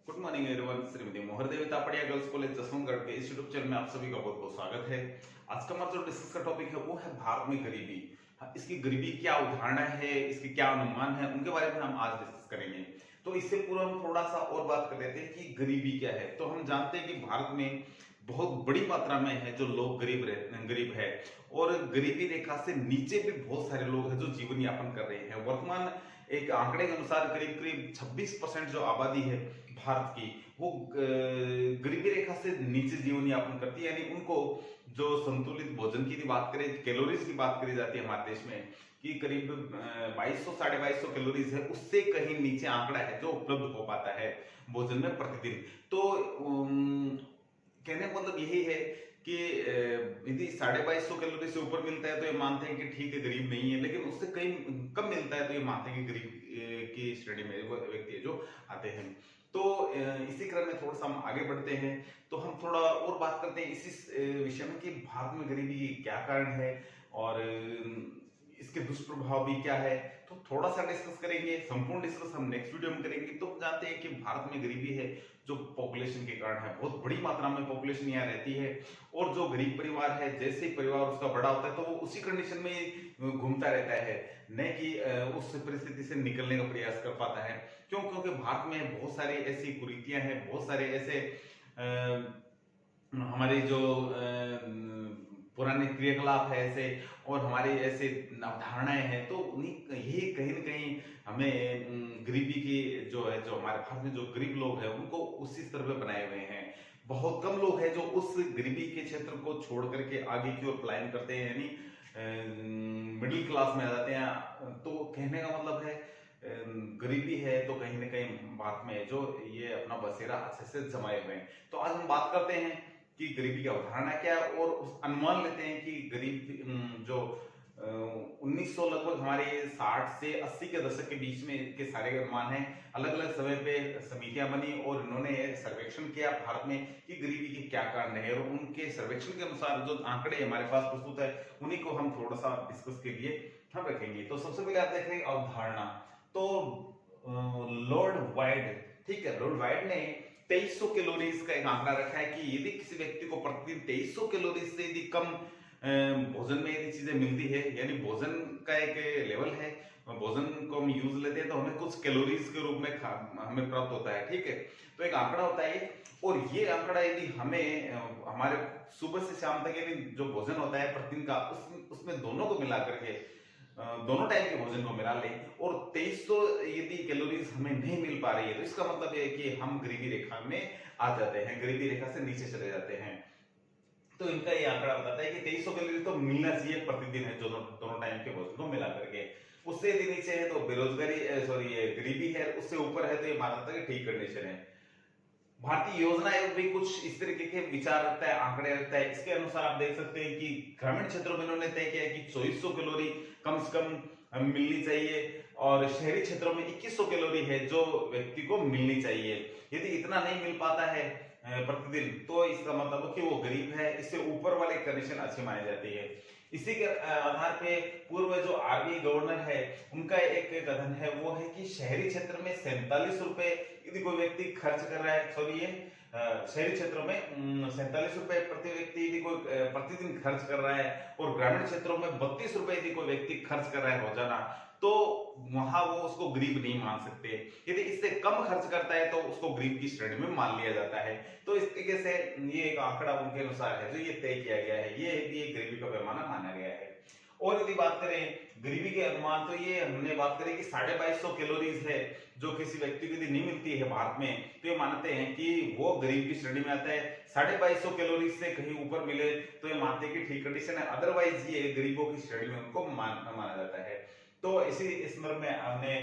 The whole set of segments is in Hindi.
Good morning everyone. Shrimati Mohar Devi Tapadia girls college Jaswantgarh के इस यूट्यूब चैनल में आप सभी का बहुत बहुत स्वागत है। आज का हमारा जो डिस्कस का टॉपिक है वो है भारत में गरीबी। इसकी गरीबी क्या उदाहरण है, इसके क्या अनुमान है, उनके बारे में हम आज डिस्कस करेंगे। तो इससे पूर्व हम थोड़ा सा और बात कर लेते हैं कि गरीबी क्या है। तो हम जानते हैं कि भारत में बहुत बड़ी मात्रा में है जो लोग गरीब है, और गरीबी रेखा से नीचे भी बहुत सारे लोग हैं जो जीवन यापन कर रहे हैं। वर्तमान एक आंकड़े के अनुसार करीब करीब 26% जो आबादी है भारत की, वो गरीबी रेखा से नीचे जीवन यापन करती है। यानी उनको जो संतुलित भोजन की बात करें, कैलोरीज की बात करी जाती है हमारे देश में कि करीब 2200 2250 कैलोरीज है, उससे कहीं नीचे आंकड़ा है जो उपलब्ध हो पाता है भोजन में प्रतिदिन। तो कहने का मतलब यही है कि यदि 2250 कैलोरी से ऊपर मिलता है तो ये मानते हैं कि ठीक है, गरीब नहीं है, लेकिन उससे कहीं कम मिलता है तो ये मानते हैं कि गरीब की श्रेणी में वो व्यक्ति जो आते हैं। तो इसी क्रम में थोड़ा सा हम आगे बढ़ते हैं, तो हम थोड़ा और बात करते हैं इसी विषय में कि भारत में गरीबी की क्या कारण है और इसके दुष्प्रभाव भी क्या है। तो थोड़ा सा डिस्कस करेंगे, संपूर्ण डिस्कस हम नेक्स्ट वीडियो में करेंगे। तो हम जानते हैं कि भारत में गरीबी है जो पॉपुलेशन के कारण है, बहुत बड़ी मात्रा में पॉपुलेशन यहाँ रहती है, और जो गरीब परिवार है जैसे ही परिवार उसका बड़ा होता है तो वो उसी कंडीशन में घूमता रहता है, न कि उस परिस्थिति से निकलने का प्रयास कर पाता है। क्यों? क्योंकि भारत में बहुत सारी ऐसी कुरीतियां हैं, बहुत सारे ऐसे हमारे जो पुराने क्रियाकलाप है ऐसे, और हमारे ऐसे अवधारणाएं हैं, तो उन्हीं यही कहीं ना कहीं हमें गरीबी की जो है, जो हमारे भारत में जो गरीब लोग हैं उनको उसी स्तर पे बनाए हुए हैं। बहुत कम लोग हैं जो उस गरीबी के क्षेत्र को छोड़ करके आगे की ओर पलायन करते हैं, यानी मिडिल क्लास में आ जाते हैं। तो कहने का मतलब है गरीबी है तो कहीं ना कहीं भारत में जो ये अपना बसेरा अच्छे से जमाए हुए हैं। तो आज हम बात करते हैं कि गरीबी की अवधारणा क्या है, और उस अनुमान लेते हैं कि गरीब जो 1900 लगभग हमारे 60 से 80 के दशक के बीच में के सारे अनुमान हैं। अलग अलग समय पे समितियां बनी और इन्होंने सर्वेक्षण किया भारत में कि गरीबी के क्या कारण है, और उनके सर्वेक्षण के अनुसार जो आंकड़े हमारे पास प्रस्तुत है उन्हीं को हम थोड़ा सा डिस्कस के लिए हम रखेंगे। तो सबसे पहले आप देखें अवधारणा। तो लॉर्ड वाइड, ठीक है, लॉर्ड वाइड ने 2300 कैलोरीज का एक आंकड़ा रखा है कि यदि किसी व्यक्ति को प्रतिदिन 2300 कैलोरीज से यदि कम भोजन में यदि चीजें मिलती है, यानी भोजन का एक लेवल है, भोजन को हम यूज लेते हैं तो हमें कुछ कैलोरीज के रूप में हमें प्राप्त होता है, ठीक है। तो एक आंकड़ा होता है, और ये आंकड़ा यदि हमें हमारे सुबह से शाम तक यानी जो भोजन होता है प्रतिदिन का, उसमें दोनों को मिला करके दोनों टाइम के भोजन को मिला लें, और 2300 यदि कैलोरीज हमें नहीं मिल पा रही है तो इसका मतलब है कि हम गरीबी रेखा में आ जाते हैं, गरीबी रेखा से नीचे चले जाते हैं। तो इनका ये आंकड़ा बताता है कि 2300 कैलोरी तो मिलना चाहिए प्रतिदिन है, दोनों टाइम के भोजन को मिला करके। उससे यदि नीचे है तो बेरोजगारी, सॉरी, ये गरीबी है। उससे ऊपर है तो ये माना जाता है कि ठीक कंडीशन है। भारतीय योजना आयोग भी कुछ इस तरीके के विचार रखता है, आंकड़े रखता है। इसके अनुसार आप देख सकते हैं कि ग्रामीण क्षेत्रों में इन्होंने तय किया है कि 2400 कैलोरी कम से कम मिलनी चाहिए, और शहरी क्षेत्रों में 2100 कैलोरी है जो व्यक्ति को मिलनी चाहिए। यदि इतना नहीं मिल पाता है प्रतिदिन, तो इसका मतलब कि वो गरीब है। इससे ऊपर वाली कंडीशन अच्छी मानी जाती है। इसी के आधार पे पूर्व जो आरबीआई गवर्नर है उनका एक कथन है, वो है कि शहरी क्षेत्र में 47 रुपए यदि कोई व्यक्ति खर्च कर रहा है, सॉरी, ये शहरी क्षेत्रों में 47 रुपए प्रति व्यक्ति यदि कोई प्रतिदिन खर्च कर रहा है, और ग्रामीण क्षेत्रों में 32 रुपए यदि कोई व्यक्ति खर्च कर रहा है रोजाना, तो वहां वो उसको गरीब नहीं मान सकते। यदि इससे कम खर्च करता है तो उसको गरीब की श्रेणी में मान लिया जाता है। तो इस तरीके से ये एक आंकड़ा उनके अनुसार है जो ये तय किया गया है, ये भी गरीबी का पैमाना माना गया है। और यदि बात करें गरीबी के अनुमान, तो ये हमने बात करें कि 2250 कैलोरीज है जो किसी व्यक्ति को यदि नहीं मिलती है भारत में, तो ये मानते हैं कि वो गरीब की श्रेणी में आता है। 2250 कैलोरीज से कहीं ऊपर मिले तो ये मानते हैं कि ठीक कंडीशन है, अदरवाइज ये गरीबों की श्रेणी में उनको माना जाता है। तो इसी संदर्भ में हमने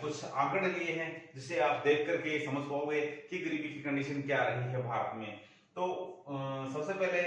कुछ आंकड़े लिए हैं जिसे आप देख करके समझ पाओगे कि गरीबी की कंडीशन क्या रही है भारत में। तो सबसे पहले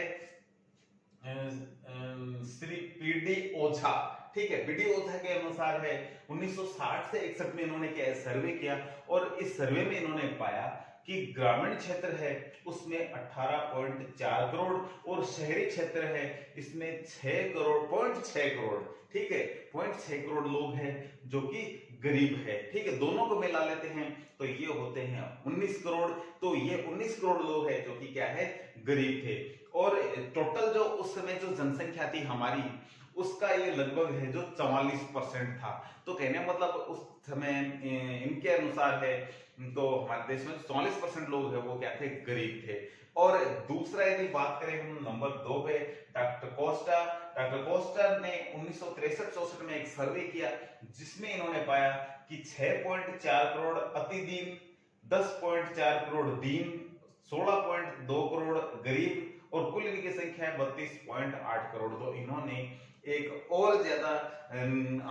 श्री पीडी ओझा, ठीक है, पीडी ओझा के अनुसार है 1960 से 61 में इन्होंने क्या सर्वे किया, और इस सर्वे में इन्होंने पाया कि ग्रामीण क्षेत्र है उसमें 18.4 करोड़, और शहरी क्षेत्र है इसमें 6 करोड़, 0.6 करोड़, ठीक है, 0.6 करोड़ लोग हैं जो कि गरीब है, ठीक है, दोनों को मिला लेते हैं तो ये होते हैं 19 करोड़। तो ये 19 करोड़ लोग हैं जो कि क्या है, गरीब थे। और टोटल जो उस समय जो जनसंख्या थी हमारी, उसका ये लगभग है जो 44% था। तो कहने का मतलब उस समय इनके अनुसार है तो हमारे देश में 44% लोग है वो क्या थे, गरीब थे। और दूसरा यदि बात करें हम नंबर 2 पे, डॉक्टर कोस्टा ने 1963-64 में एक सर्वे किया जिसमें इन्होंने पाया कि 6.4 करोड़ अतिदीन, 10.4 करोड़ दीन, 16.2 करोड़ गरीब और कुल इनकी संख्या है 32.8 करोड़। तो इन्होंने एक और ज्यादा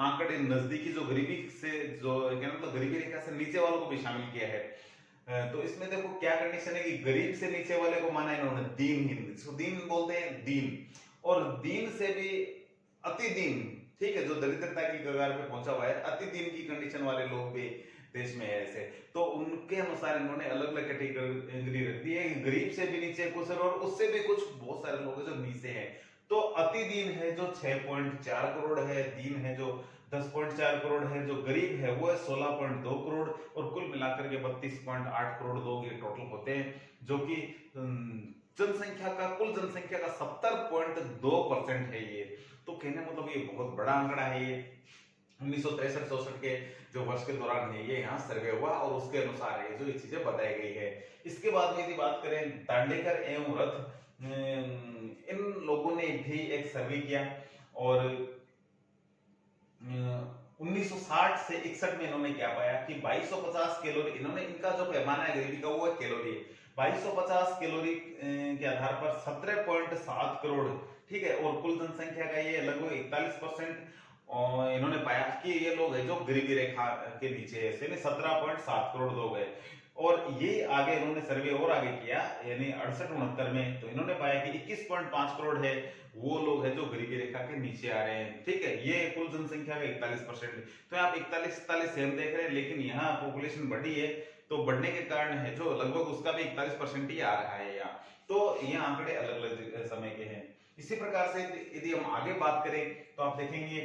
आंकड़े नजदीकी जो गरीबी से जो मतलब गरीबी रेखा से नीचे वालों को भी शामिल किया है। तो इसमें देखो क्या कंडीशन है कि गरीब से नीचे वाले को माना इन्होंने दीनहीन, इसको दीन बोलते हैं, दीन। और दीन से भी अति दीन, ठीक है, जो दरिद्रता की कगार पे पहुंचा हुआ है, अति दीन की कंडीशन वाले लोग भी देश में है ऐसे। तो उनके अनुसार इन्होंने अलग अलग कैटेगरी रख दी है, गरीब से भी नीचे कुछ और उससे भी कुछ बहुत सारे लोग जो नीचे हैं। तो अति दीन है जो 6.4 करोड़ है, दीन है जो 10.4 करोड़ है, जो गरीब है वो है 16.2 करोड़ और कुल मिलाकर के 32.8 करोड़ लोग ये टोटल होते हैं, जो कि जनसंख्या का, कुल जनसंख्या का 70.2% है ये। तो कहने मतलब ये बहुत बड़ा आंकड़ा है। ये 1963-64 के जो वर्ष के दौरान है ये यहाँ सर्वे हुआ और उसके अनुसार है जो ये चीजें बताई गई है। इसके बाद में यदि बात करें दांडेकर एवं रथ, इन लोगों ने भी एक सर्वे किया और 1960 से 61 में इन्होंने क्या पाया कि 2250 कैलोरी, इन्होंने इनका जो पैमाना है गरीबी का वो है कैलोरी, 2250 कैलोरी के आधार पर 17.7 करोड़, ठीक है, और कुल जनसंख्या का ये लगभग 41% और इन्होंने पाया कि ये लोग है जो गरीबी रेखा के नीचे है, यानी 17.7 करोड़ लोग है। और ये आगे इन्होंने सर्वे और आगे किया यानी 68-69 में, तो इन्होंने पाया कि 21.5 करोड़ है वो लोग हैं जो गरीबी रेखा के नीचे आ रहे हैं, ठीक है, ये कुल जनसंख्या का 41%। तो आप 41-47 सेम देख रहे हैं, लेकिन यहाँ पॉपुलेशन बढ़ी है तो बढ़ने के कारण है जो लगभग उसका भी 41% ही आ रहा है यहाँ। तो ये आंकड़े अलग अलग समय के हैं। इसी प्रकार से यदि हम आगे बात करें तो आप देखेंगे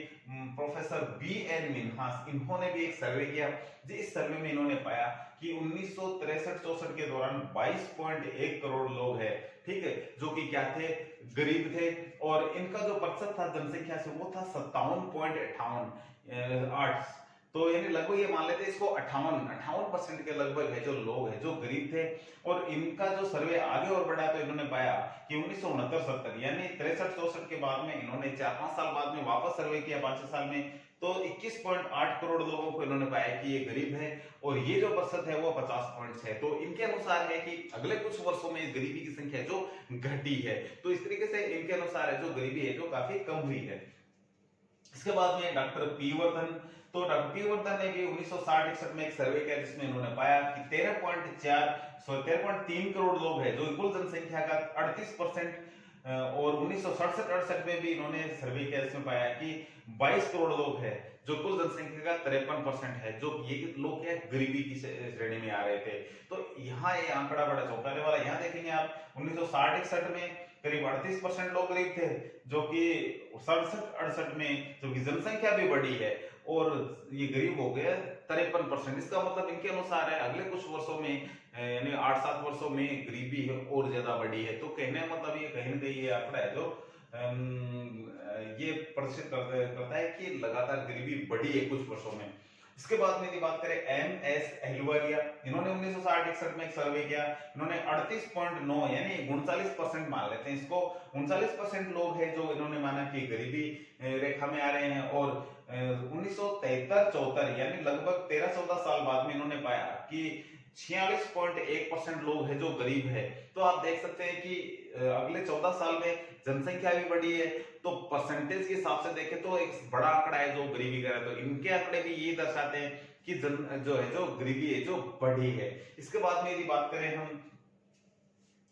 प्रोफेसर बी.एन. मिन्हास, इन्होंने भी एक सर्वे किया। इस सर्वे में इन्होंने पाया कि 1963-64 के दौरान 22.1 करोड़ लोग हैं, ठीक है, जो कि क्या थे, गरीब थे। और इनका जो प्रतिशत था जनसंख्या से वो था 57.58। तो यानी लगभग ये मान लेते हैं इसको 58% के लगभग है जो लोग हैं जो गरीब थे। और इनका जो सर्वे आगे और बढ़ा तो इन्होंने पाया कि 1969-70 यानी 63-64 के बाद में इन्होंने 4-5 साल बाद में वापस सर्वे किया 5 साल में, तो 21.8 करोड़ लोगों को इन्होंने पाया कि ये गरीब है और ये जो प्रतिशत है वो 50.6। तो इनके अनुसार है कि अगले कुछ वर्षों में गरीबी की संख्या जो घटी है, तो इस तरीके से इनके अनुसार है जो गरीबी है जो काफी कम हुई है। इसके बाद में डॉक्टर पी वर्धन, तो डॉक्टर पी वर्धन ने भी 1960-61 में एक सर्वे किया जिसमें इन्होंने पाया कि 13.3 करोड़ लोग हैं जो कुल जनसंख्या का 38%। और 1967-68 में भी इन्होंने सर्वे किया जिसमें पाया कि 22 करोड़ लोग हैं जो कुल जनसंख्या का 53% है, जो ये लोग क्या गरीबी की श्रेणी में आ रहे थे। तो यहाँ ये आंकड़ा बड़ा चौंकाने वाला। यहाँ देखेंगे आप 1960-61 में करीब 38% लोग गरीब थे, जो कि 67-68 में जो कि जनसंख्या भी बढ़ी है और ये गरीब हो गया 53%। इसका मतलब इनके अनुसार है अगले कुछ वर्षों में यानी 8-7 वर्षों में गरीबी है और ज्यादा बढ़ी है। तो कहने मतलब ये कहीं ना कहीं ये आंकड़ा है जो ये प्रदर्शित करता है कि लगातार गरीबी बढ़ी है कुछ वर्षों में। इसके बाद में यदि बात करें एम.एस. अहलुवालिया, इन्होंने 1960-61 में एक सर्वे किया। इन्होंने 38.9 यानी 39% मान लेते हैं इसको, 39% लोग हैं जो इन्होंने माना कि गरीबी रेखा में आ रहे हैं। और 1973-74 यानी लगभग 13-14 साल बाद में इन्होंने पाया कि 46.1% लोग हैं जो गरीब है। तो आप देख सकते हैं कि अगले 14 साल में जनसंख्या भी बढ़ी है, तो परसेंटेज के हिसाब से देखें तो एक बड़ा आंकड़ा है जो गरीबी का है। तो इनके आंकड़े भी ये दर्शाते हैं कि जो है जो गरीबी है जो बढ़ी है। इसके बाद में यदि बात करें हम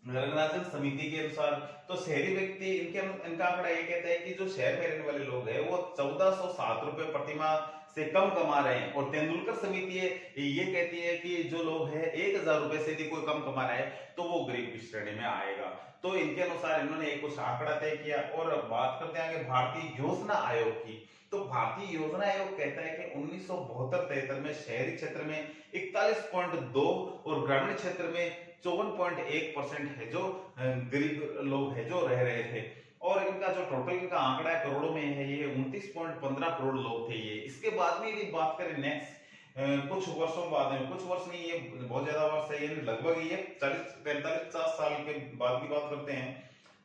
रंगनाथन समिति के अनुसार, तो शहरी व्यक्ति इनका आंकड़ा ये कहता है कि जो शहर में रहने वाले लोग हैं वो 1407 रुपए प्रतिमाह से कम कमा रहे हैं। और तेंदुलकर समिति है ये कहती है कि जो लोग है 1000 रुपए से यदि कोई कम कमा रहा है तो वो गरीब की श्रेणी में आएगा। तो इनके अनुसार इन्होंने एक कुछ आंकड़ा तय किया। और बात करते हैं आगे भारतीय योजना आयोग की, तो भारतीय योजना आयोग कहता है कि 1972-73 में शहरी क्षेत्र में 41.2 और ग्रामीण क्षेत्र में 54.1% है जो गरीब लोग है जो रह रहे थे। और इनका जो टोटल इनका आंकड़ा है करोड़ों में है, ये 29.15 करोड़ लोग थे ये। इसके बाद में यदि बात करें नेक्स्ट कुछ वर्षों बाद में, कुछ वर्ष नहीं, ये बहुत ज्यादा वर्ष है, ये लगभग ये 40-45-50 साल के बाद की बात करते हैं,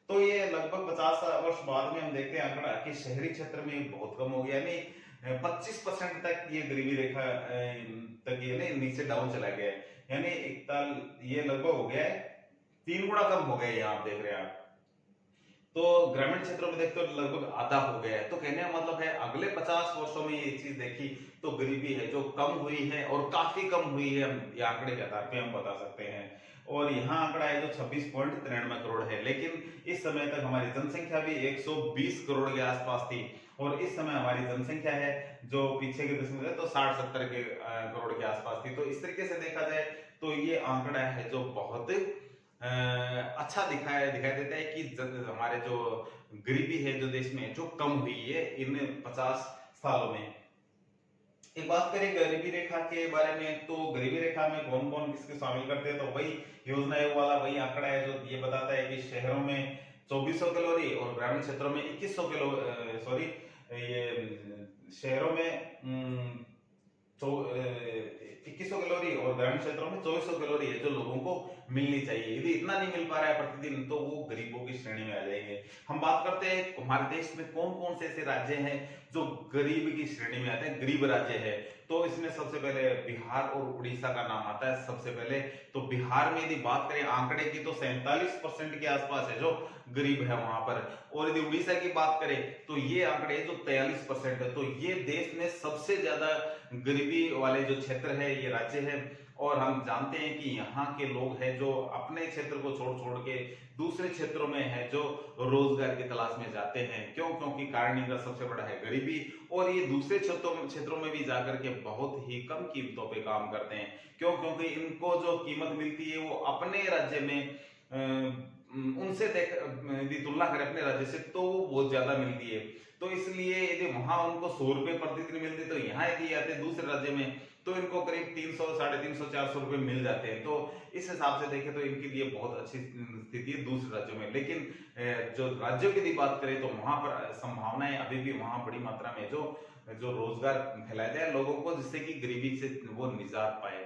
तो ये लगभग 50 वर्ष बाद में हम देखते हैं आंकड़ा कि शहरी क्षेत्र में बहुत कम हो गया, यानी 25% तक ये गरीबी रेखा तक ये नीचे डाउन चला गया है, यानी ये लगभग हो गया है 3 गुना कम हो गया है, यहाँ आप देख रहे हैं आप। तो ग्रामीण क्षेत्रों में देखते हो लगभग आधा हो गया है। तो कहने का मतलब है अगले 50 वर्षों में ये चीज देखी तो गरीबी है जो कम हुई है और काफी कम हुई है, हम ये आंकड़े के आधार पे हम बता सकते हैं। और यहाँ आंकड़ा है जो 26.93 करोड़ है, लेकिन इस समय तक हमारी जनसंख्या भी 120 करोड़ के आसपास थी, और इस समय हमारी जनसंख्या है जो पीछे के दशक में तो 60-70 के करोड़ के आसपास थी। तो इस तरीके से देखा जाए तो ये आंकड़ा है जो बहुत अच्छा दिखाई देता है कि हमारे जो गरीबी है जो देश में जो कम हुई है इन 50 सालों में। एक बात करें गरीबी रेखा के बारे में, तो गरीबी रेखा में कौन कौन किसके शामिल करते हैं, तो वही योजना आयोग वाला वही आंकड़ा है जो ये बताता है कि शहरों में 2400 कैलोरी और ग्रामीण क्षेत्रों में 2100 किलो सॉरी ये शहरों में 2100 कैलोरी और ग्रामीण क्षेत्रों में 2400 कैलोरी है जो लोगों को मिलनी चाहिए। यदि इतना नहीं मिल पा रहा है प्रतिदिन तो वो गरीबों की श्रेणी में आ जाएंगे। हम बात करते हैं हमारे देश में कौन कौन से ऐसे राज्य हैं जो गरीब की श्रेणी में आते हैं, गरीब राज्य है, तो इसमें सबसे पहले बिहार और उड़ीसा का नाम आता है सबसे पहले। तो बिहार में यदि बात करें आंकड़े की तो 47% के आसपास है जो गरीब है वहां पर, और यदि उड़ीसा की बात करें तो ये आंकड़े जो 43% है। तो ये देश में सबसे ज्यादा गरीबी वाले जो क्षेत्र है ये राज्य है। और हम जानते हैं कि यहाँ के लोग हैं जो अपने क्षेत्र को छोड़ छोड़ के दूसरे क्षेत्रों में है जो रोजगार की तलाश में जाते हैं। क्यों? क्योंकि कारण इनका सबसे बड़ा है गरीबी, और ये दूसरे क्षेत्रों में भी जाकर के बहुत ही कम कीमतों पे काम करते हैं। क्यों? क्योंकि इनको जो कीमत मिलती है वो अपने राज्य में उनसे यदि तुलना करें अपने राज्य से तो वो बहुत ज्यादा मिलती है। तो इसलिए यदि वहां उनको 100 रुपए प्रतिदिन मिलते तो यहाँ यदि आते दूसरे राज्य में तो इनको करीब 300, 350, 400 रुपए मिल जाते हैं। तो इस हिसाब से देखें तो इनके लिए बहुत अच्छी स्थिति है दूसरे राज्यों में। लेकिन जो राज्यों की बात करें तो वहां पर संभावनाएं अभी भी वहां बड़ी मात्रा में जो रोजगार फैलाया जाए लोगों को, जिससे कि गरीबी से वो निजात पाए।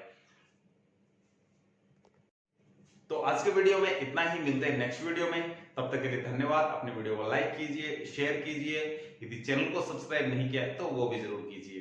तो आज के वीडियो में इतना ही, मिलते हैं नेक्स्ट वीडियो में। तब तक के लिए धन्यवाद। अपने वीडियो को लाइक कीजिए, शेयर कीजिए, यदि चैनल को सब्सक्राइब नहीं किया तो वो भी जरूर कीजिए।